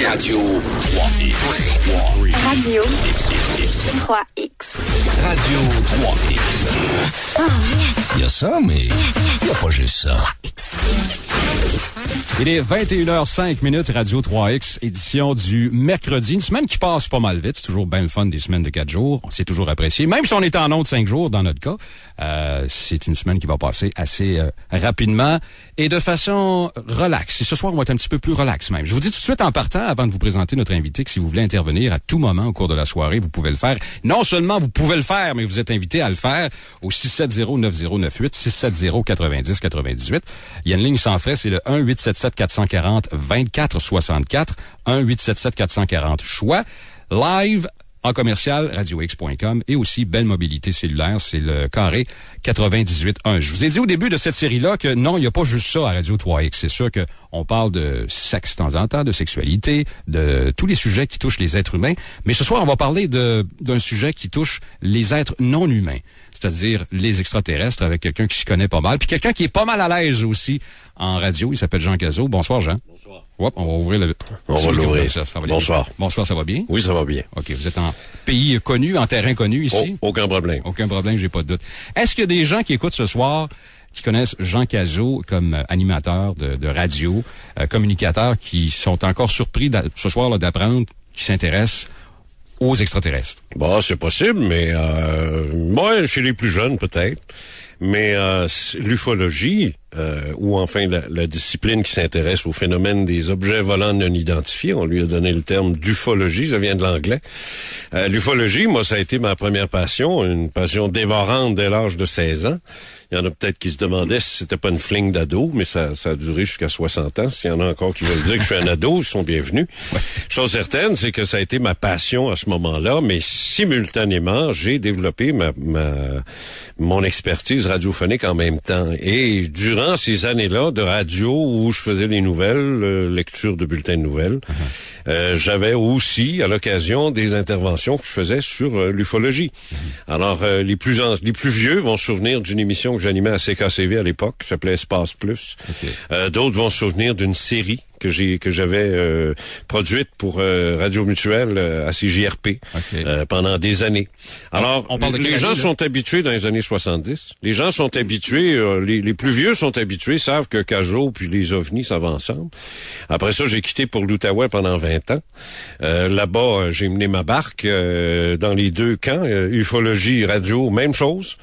Radio 3X. Radio 3X. Radio 3X. Oh, yes. Il y a ça, mais il n'y a pas juste ça. Il est 21h05, Radio 3X, édition du mercredi. Une semaine qui passe pas mal vite. C'est toujours bien le fun des semaines de 4 jours. C'est toujours apprécié. Même si on est en ondes 5 jours, dans notre cas, c'est une semaine qui va passer assez rapidement et de façon relaxe. Et ce soir, on va être un petit peu plus relax même. Je vous dis tout de suite en partant, avant de vous présenter notre invité, que si vous voulez intervenir à tout moment au cours de la soirée, vous pouvez le faire. Non seulement vous pouvez le faire, mais vous êtes invité à le faire au 670-9098, 670-9098. Il y a une ligne sans frais, c'est le 1-877-440-2464, 1-877-440-CHOIX, live en commercial radiox.com et aussi Belle Mobilité cellulaire, c'est le carré 98.1. Je vous ai dit au début de cette série-là que non, il n'y a pas juste ça à Radio 3X. C'est sûr que on parle de sexe de temps en temps, de sexualité, de tous les sujets qui touchent les êtres humains. Mais ce soir, on va parler d'un sujet qui touche les êtres non humains, c'est-à-dire les extraterrestres, avec quelqu'un qui s'y connaît pas mal, puis quelqu'un qui est pas mal à l'aise aussi en radio. Il s'appelle Jean Cazot. Bonsoir, Jean. Bonsoir. Hop, on va ouvrir le... On va l'ouvrir. Bonsoir. Bonsoir, ça va bien? Oui, ça va bien. OK, vous êtes en pays connu, en terrain connu ici? Aucun problème. Aucun problème, j'ai pas de doute. Est-ce qu'il y a des gens qui écoutent ce soir qui connaissent Jean Cazot comme animateur de radio, communicateur, qui sont encore surpris ce soir là, d'apprendre qu'il s'intéresse aux extraterrestres? Bon, c'est possible, mais chez les plus jeunes peut-être. Mais l'ufologie, ou enfin la discipline qui s'intéresse au phénomène des objets volants non identifiés, on lui a donné le terme d'ufologie, ça vient de l'anglais. L'ufologie, moi, ça a été ma première passion, une passion dévorante dès l'âge de 16 ans. Il y en a peut-être qui se demandaient si c'était pas une flingue d'ado, mais ça a duré jusqu'à 60 ans. S'il y en a encore qui veulent dire que je suis un ado, ils sont bienvenus. Ouais. Chose certaine, c'est que ça a été ma passion à ce moment-là, mais simultanément, j'ai développé mon expertise radiophonique en même temps. Et durant ces années-là de radio où je faisais les nouvelles, lecture de bulletins de nouvelles, j'avais aussi, à l'occasion, des interventions que je faisais sur l'ufologie. Alors, les plus vieux vont se souvenir d'une émission que j'animais à CKCV à l'époque, qui s'appelait Espace Plus. Okay. D'autres vont se souvenir d'une série que j'avais produite pour Radio Mutuelle à CJRP pendant des années. Alors, les gens sont habitués dans les années 70. Les gens sont habitués, les plus vieux sont habitués, savent que Cazot puis les ovnis, ça va ensemble. Après ça, j'ai quitté pour l'Outaouais pendant 20 ans. Là-bas, j'ai mené ma barque dans les deux camps, ufologie, radio, même chose.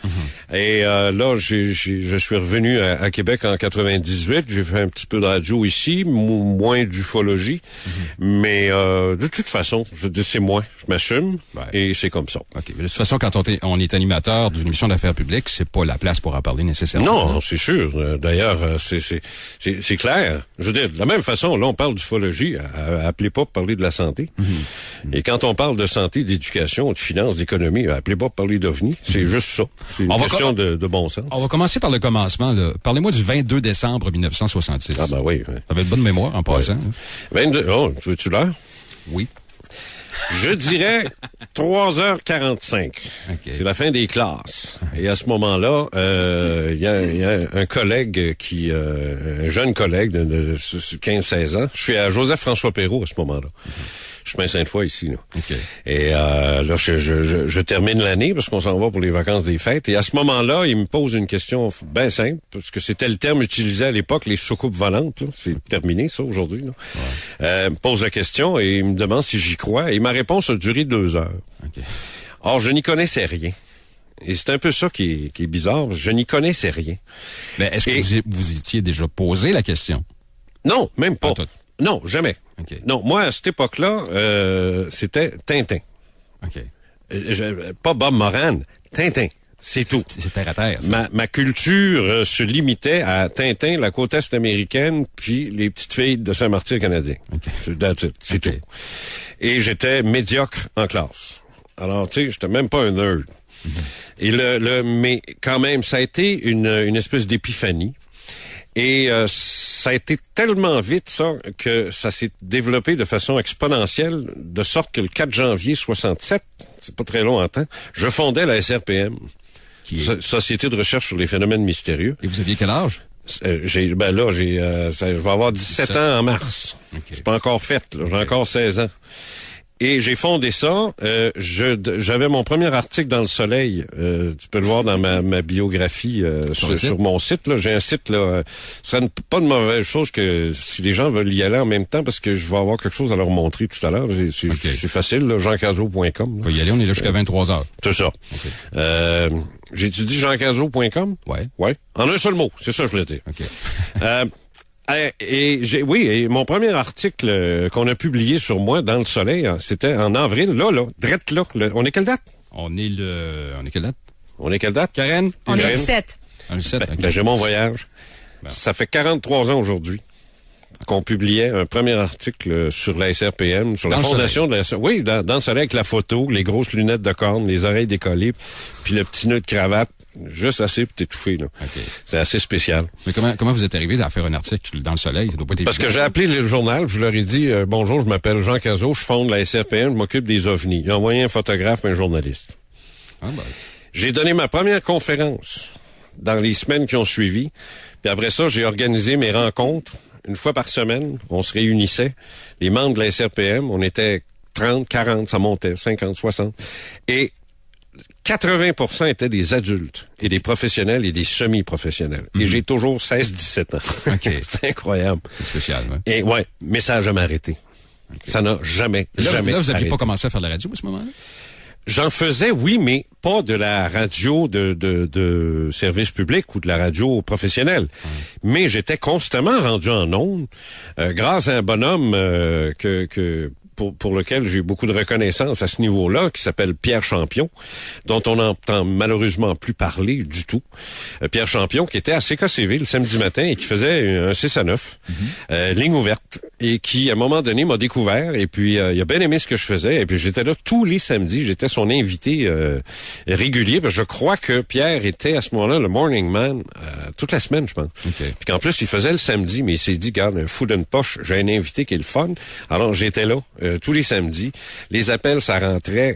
Et là, je suis revenu à Québec en 98. J'ai fait un petit peu de radio ici, moins d'ufologie, mais de toute façon, je dis c'est moi, je m'assume, et c'est comme ça. OK. Mais de toute façon, quand on est animateur d'une émission d'affaires publiques, c'est pas la place pour en parler nécessairement. Non, c'est sûr. D'ailleurs, c'est clair. Je veux dire, de la même façon, là, on parle d'ufologie, appelez pas pour parler de la santé. Et quand on parle de santé, d'éducation, de finances, d'économie, appelez pas pour parler d'OVNI. C'est juste ça. C'est une question de bon sens. On va commencer par le commencement, là. Parlez-moi du 22 décembre 1966. Ah ben oui. Ça avait de bonne mémoire en passant. 22. Oh, tu veux-tu l'heure? Oui. Je dirais 3h45. Okay. C'est la fin des classes. Et à ce moment-là, il y a un collègue un jeune collègue de 15-16 ans. Je suis à Joseph-François Perrault à ce moment-là. Chemin Sainte-Foy ici, là. Okay. Et là, je termine l'année parce qu'on s'en va pour les vacances des fêtes. Et à ce moment-là, il me pose une question bien simple, parce que c'était le terme utilisé à l'époque, les soucoupes volantes. Là. C'est terminé, ça, aujourd'hui. Là. Ouais. Il me pose la question et il me demande si j'y crois. Et ma réponse a duré 2 heures. Okay. Or, je n'y connaissais rien. Et c'est un peu ça qui est bizarre. Je n'y connaissais rien. Mais est-ce que vous étiez déjà posé la question? Non, même pas. Non, jamais. Okay. Non, moi, à cette époque-là, c'était Tintin. OK. Pas Bob Moran, Tintin. C'est tout. C'est terre à terre, ça. Ma culture se limitait à Tintin, la côte est américaine, puis les petites filles de Saint-Martyr canadien. Okay. C'est tout. Et j'étais médiocre en classe. Alors, tu sais, j'étais même pas un nerd. Et mais quand même, ça a été une espèce d'épiphanie. Et ça a été tellement vite, ça, que ça s'est développé de façon exponentielle, de sorte que le 4 janvier 67, c'est pas très long en temps, je fondais la SRPM, Société de recherche sur les phénomènes mystérieux. Et vous aviez quel âge? Je vais avoir 17 ans en mars. Okay. C'est pas encore fait, là. J'ai encore 16 ans. Et j'ai fondé ça. J'avais mon premier article dans Le Soleil. Tu peux le voir dans ma biographie sur mon site. Là. J'ai un site. Là, ce serait pas de mauvaise chose que si les gens veulent y aller en même temps, parce que je vais avoir quelque chose à leur montrer tout à l'heure. C'est facile, là, jeancazot.com. On peut y aller, on est là jusqu'à 23h. C'est ça. Okay. J'ai-tu dit jeancazot.com? Ouais. En un seul mot, c'est ça que je voulais dire. Okay. Et mon premier article qu'on a publié sur moi dans Le Soleil, c'était en avril, drette là. On est quelle date? On est quelle date? Karen? On est le 7. Le 7, okay. Ben, j'ai mon voyage. Bon. Ça fait 43 ans aujourd'hui qu'on publiait un premier article sur la SRPM, sur la fondation de la SRPM. Oui, dans Le Soleil, avec la photo, les grosses lunettes de corne, les oreilles décollées, puis le petit nœud de cravate. Juste assez pour t'étouffer, là. Okay. C'est assez spécial. Mais comment vous êtes arrivé à faire un article dans Le Soleil? Ça doit pas être Parce que j'ai appelé le journal, je leur ai dit, bonjour, je m'appelle Jean Cazot, je fonde la SRPM, je m'occupe des ovnis. Ils ont envoyé un photographe et un journaliste. Ah ben. J'ai donné ma première conférence dans les semaines qui ont suivi. Puis après ça, j'ai organisé mes rencontres. Une fois par semaine, on se réunissait. Les membres de la SRPM, on était 30, 40, ça montait, 50, 60. Et 80% étaient des adultes et des professionnels et des semi-professionnels. Et j'ai toujours 16-17 ans. Okay. C'est incroyable. C'est spécial, ouais. Et mais ça n'a jamais arrêté. Okay. Ça n'a jamais là, arrêté. Là, vous n'aviez pas commencé à faire de la radio à ce moment-là? J'en faisais, oui, mais pas de la radio de service public ou de la radio professionnelle. Mais j'étais constamment rendu en ondes grâce à un bonhomme pour lequel j'ai eu beaucoup de reconnaissance à ce niveau-là, qui s'appelle Pierre Champion, dont on n'entend malheureusement plus parler du tout. Pierre Champion, qui était à CKCV le samedi matin et qui faisait un 6 à 9, ligne ouverte, et qui, à un moment donné, m'a découvert, et puis il a bien aimé ce que je faisais, et puis j'étais là tous les samedis, j'étais son invité régulier, parce que je crois que Pierre était à ce moment-là le morning man toute la semaine, je pense. Okay. Puis qu'en plus, il faisait le samedi, mais il s'est dit, garde, un fou d'une poche, j'ai un invité qui est le fun. Alors, j'étais là tous les samedis. Les appels, ça rentrait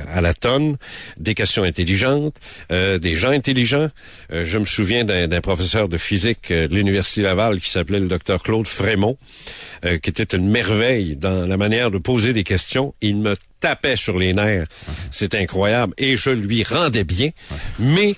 à la tonne. Des questions intelligentes, des gens intelligents. Je me souviens d'un professeur de physique de l'Université Laval qui s'appelait le docteur Claude Frémont, qui était une merveille dans la manière de poser des questions. Il me tapait sur les nerfs. C'est incroyable. Et je lui rendais bien. Mais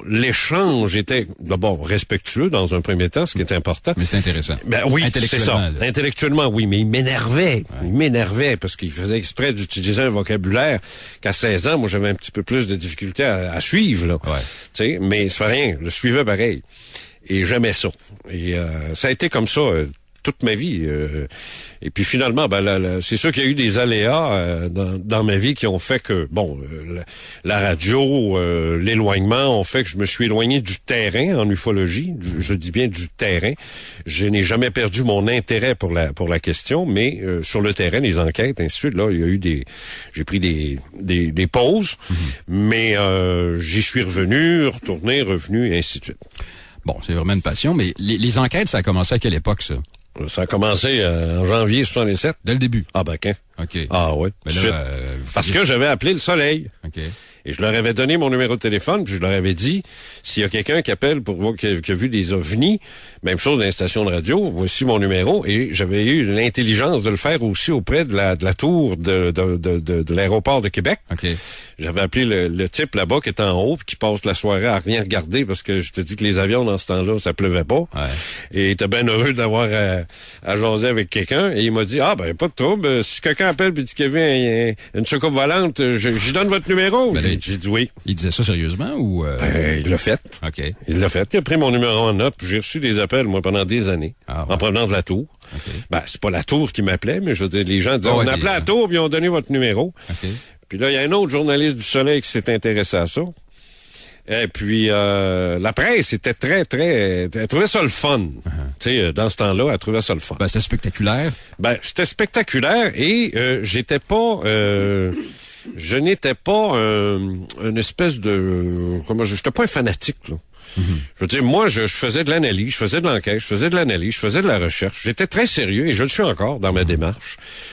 l'échange était d'abord respectueux dans un premier temps, ce qui est important. Mais c'est intéressant. Ben oui, c'est ça. Là. Intellectuellement, oui, mais il m'énervait. Ouais. Il m'énervait parce qu'il faisait exprès d'utiliser un vocabulaire qu'à 16 ans, moi, j'avais un petit peu plus de difficulté à suivre, là. Ouais. Tu sais, mais ça fait rien. Je suivais pareil. Et j'aimais ça. Et ça a été comme ça toute ma vie. Et puis finalement, c'est sûr qu'il y a eu des aléas dans ma vie qui ont fait que, la radio, l'éloignement ont fait que je me suis éloigné du terrain en ufologie. Je dis bien du terrain. Je n'ai jamais perdu mon intérêt pour la question, mais sur le terrain, les enquêtes, ainsi de suite, là, il y a eu j'ai pris des pauses, mais j'y suis retourné, revenu, et ainsi de suite. Bon, c'est vraiment une passion, mais les enquêtes, ça a commencé à quelle époque, ça? Ça a commencé en janvier 67. Dès le début? Ah ben quand? OK. Ah oui. Parce que j'avais appelé Le Soleil. OK. Et je leur avais donné mon numéro de téléphone, puis je leur avais dit, s'il y a quelqu'un qui appelle pour voir qui a vu des ovnis, même chose dans les stations de radio, voici mon numéro. Et j'avais eu l'intelligence de le faire aussi auprès de la tour de l'aéroport de Québec. Okay. J'avais appelé le type là-bas qui était en haut, puis qui passe la soirée à rien regarder, parce que je te dis que les avions, dans ce temps-là, ça pleuvait pas. Ouais. Et il était bien heureux d'avoir à jaser avec quelqu'un. Et il m'a dit, pas de trouble, si quelqu'un appelle et dit qu'il y avait une soucoupe volante, j'y donne votre numéro. J'ai dit oui. Il disait ça sérieusement ou... il l'a fait. OK. Il l'a fait. Il a pris mon numéro en note, puis j'ai reçu des appels, moi, pendant des années, en provenance de la tour. Okay. C'est pas la tour qui m'appelait, mais je veux dire, les gens disaient, on appelait la tour, puis ils ont donné votre numéro. Okay. Puis là, il y a un autre journaliste du Soleil qui s'est intéressé à ça. Et puis, la presse était elle trouvait ça le fun. Tu sais, dans ce temps-là, elle trouvait ça le fun. C'était spectaculaire. C'était spectaculaire et je n'étais pas une espèce de... j'étais pas un fanatique, là. Je veux dire, moi, je faisais de l'analyse, je faisais de l'enquête, je faisais de l'analyse, je faisais de la recherche. J'étais très sérieux et je le suis encore dans ma démarche.